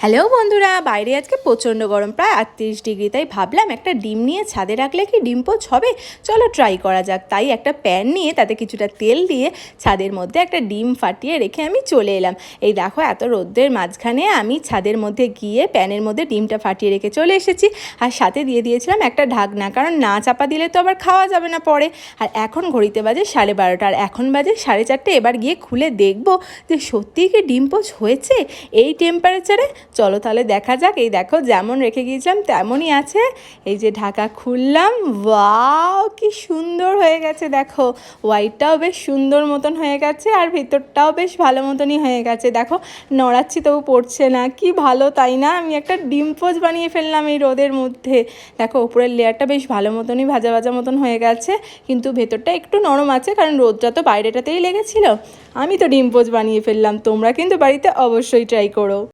Hello বন্ধুরা, বাইরে আজকে প্রচণ্ড গরম, প্রায় 38 ডিগ্রি। তাই ভাবলাম একটা ডিম নিয়ে ছাদে রাখলে কি ডিম পোচ হবে, চলো ট্রাই করা যাক। তাই একটা প্যান নিয়ে তাতে কিছুটা তেল দিয়ে ছাদের মধ্যে একটা ডিম ফাটিয়ে রেখে আমি চলে এলাম। এই দেখো, এত রোদ্রের মাঝখানে আমি ছাদের মধ্যে গিয়ে প্যানের মধ্যে ডিমটা ফাটিয়ে রেখে চলে এসেছি। আর সাথে দিয়ে দিয়েছিলাম একটা ঢাকনা, কারণ না চাপা দিলে তো আবার খাওয়া যাবে না পরে। আর এখন ঘড়িতে বাজে 12:30, আর এখন বাজে 4:30। এবার গিয়ে খুলে দেখবো যে সত্যিই কি ডিম পোচ হয়েছে এই টেম্পারেচারে। চলো তাহলে দেখা যাক। এই দেখো, যেমন রেখে গিয়েছিলাম তেমনই আছে। এই যে ঢাকা খুললাম, ওয়াও কি সুন্দর হয়ে গেছে। দেখো, হোয়াইটটাও বেশ সুন্দর মতন হয়ে গেছে, আর ভিতরটাও বেশ ভালো মতনই হয়ে গেছে। দেখো, নড়াচ্ছি তবু পড়ছে না, কি ভালো তাই না? আমি একটা ডিম পোচ বানিয়ে ফেললাম এই রোদের মধ্যে। দেখো, উপরের লেয়ারটা বেশ ভালো মতনই ভাজা ভাজা মতন হয়ে গেছে, কিন্তু ভেতরটা একটু নরম আছে, কারণ রোদটা তো বাইরেটাতেই লেগেছিল। আমি তো ডিম পোচ বানিয়ে ফেললাম। তোমরা কিন্তু বাড়িতে অবশ্যই ট্রাই করো।